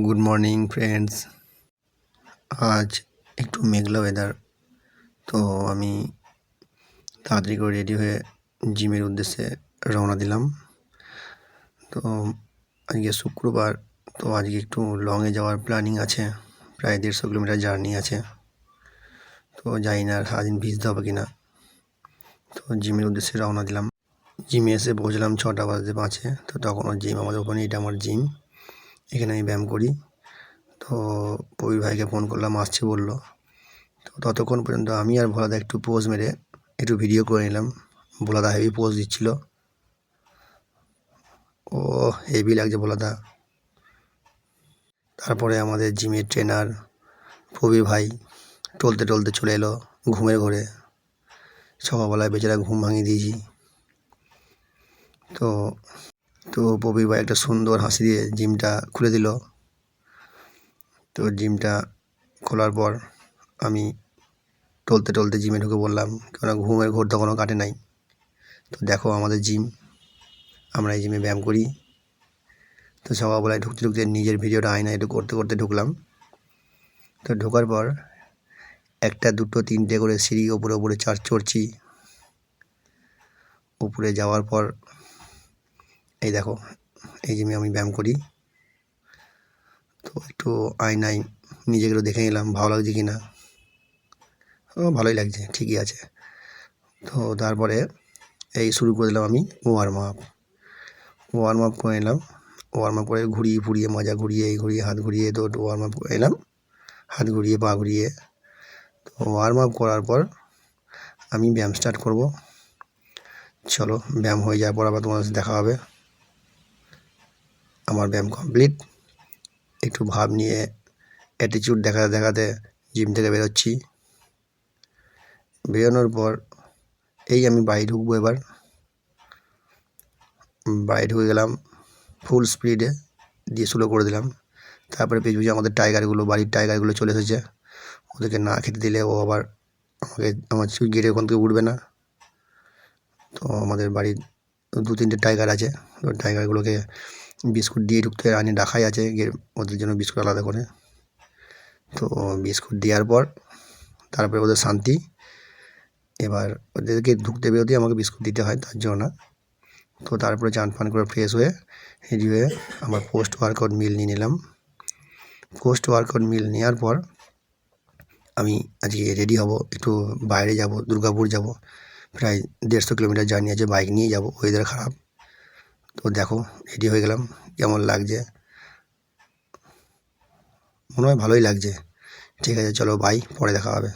Good morning friends. আজ একটু মেঘলা weather, তো আমি তাড়াতাড়ি করে রেডি হয়ে জিমের উদ্দেশ্যে রওনা দিলাম। তো আজকে শুক্রবার, তো আজকে একটু লংয়ে যাওয়ার প্ল্যানিং আছে, প্রায় 150 কিলোমিটার জার্নি আছে। তো জানি না সারাদিন ভিজতে হবে কিনা। তো জিমের উদ্দেশ্যে রওনা দিলাম। জিমে এসে পৌঁছলাম 6:05। তো তখনও জিম আমাদের ওখানে, এটা আমার জিম, এখানে আমি ব্যায়াম করি। তো প্রবীর ভাইকে ফোন করলাম, আসছে বললো। তো ততক্ষণ পর্যন্ত আমি আর ভোলাদা একটু পোজ মেরে একটু ভিডিও করে নিলাম। ভোলাদা হেভি পোজ দিচ্ছিল, ও হেভি লাগছে ভোলাদা। তারপরে আমাদের জিমের ট্রেনার প্রবীর ভাই টলতে টলতে চলে এলো ঘুমের ঘরে। সকালবেলায় বেচারা ঘুম ভাঙিয়ে দিয়েছি। তো তো প্রবীর ভাই একটা সুন্দর হাসি দিয়ে জিমটা খুলে দিল। তো জিমটা খোলার পর আমি টলতে টলতে জিমে ঢুকে বললাম, কেননা ঘুমের ঘোর তখনও কাটে নাই। তো দেখো আমাদের জিম, আমরা এই জিমে ব্যায়াম করি। তো সকালবেলায় ঢুকতে ঢুকতে নিজের ভিডিওটা আয়নায় একটু করতে করতে ঢুকলাম। তো ঢোকার পর 1, 2, 3টে করে সিঁড়ি ওপরে ওপরে চড়ছি। উপরে যাওয়ার পর এই দেখো, এই জিমে আমি ব্যায়াম করি। তো একটু আয়নায় নিজেকে দেখে নিলাম, ভালো লাগছে কি না। ও ভালোই লাগছে, ঠিকই আছে। তো তারপরে এই শুরু করে দিলাম আমি ওয়ার্ম আপ করে নিলাম। ওয়ার্ম আপ করে ঘুরিয়ে ফুরিয়ে মাজা ঘুরিয়ে এই ঘুরিয়ে হাত ঘুরিয়ে তো ওয়ার্ম আপ করে এলাম, হাত ঘুরিয়ে পা ঘুরিয়ে। তো ওয়ার্ম আপ করার পর আমি ব্যায়াম স্টার্ট করব। চলো ব্যায়াম হয়ে যাওয়ার পর আবার তোমাদের সাথে দেখা হবে। আমার ব্যায়াম কমপ্লিট। একটু ভাব নিয়ে অ্যাটিটিউড দেখাতে দেখাতে জিম থেকে বেরোচ্ছি। বেরোনোর পর এই আমি বাড়ি ঢুকবো। এবার বাড়ি ঢুকে গেলাম, ফুল স্পিডে দিয়ে স্লো করে দিলাম। তারপরে পিছু আমাদের টাইগারগুলো, বাড়ির টাইগারগুলো চলে এসেছে। ওদেরকে না খেতে দিলে ও আবার আমার গেটে ওখান থেকে উঠবে না। তো আমাদের বাড়ির 2-3টে টাইগার আছে, তো টাইগারগুলোকে বিস্কুট দিয়ে ঢুকতে আনি রাখাই আছে, ওদের জন্য বিস্কুট আলাদা করে। তো বিস্কুট দেওয়ার পর তারপরে ওদের শান্তি। এবার ওদেরকে ঢুকতে বেরোতেই আমাকে বিস্কুট দিতে হয়, তার জন্য না। তো তারপরে চান ফান করে ফ্রেশ হয়ে রেডি হয়ে আমার পোস্ট ওয়ার্কআউট মিল নিয়ে নিলাম। পোস্ট ওয়ার্কআউট মিল নেওয়ার পর আমি আজকে রেডি হব, একটু বাইরে যাব, দুর্গাপুর যাব। প্রায় 150 কিলোমিটার জার্নি আছে, বাইক নিয়ে যাব, ওয়েদার খারাপ। তো দেখো রেডি হয়ে গেলাম, কেমন লাগছে, মনে হয় ভালোই লাগছে। ঠিক আছে, চলো বাই, পরে দেখা হবে।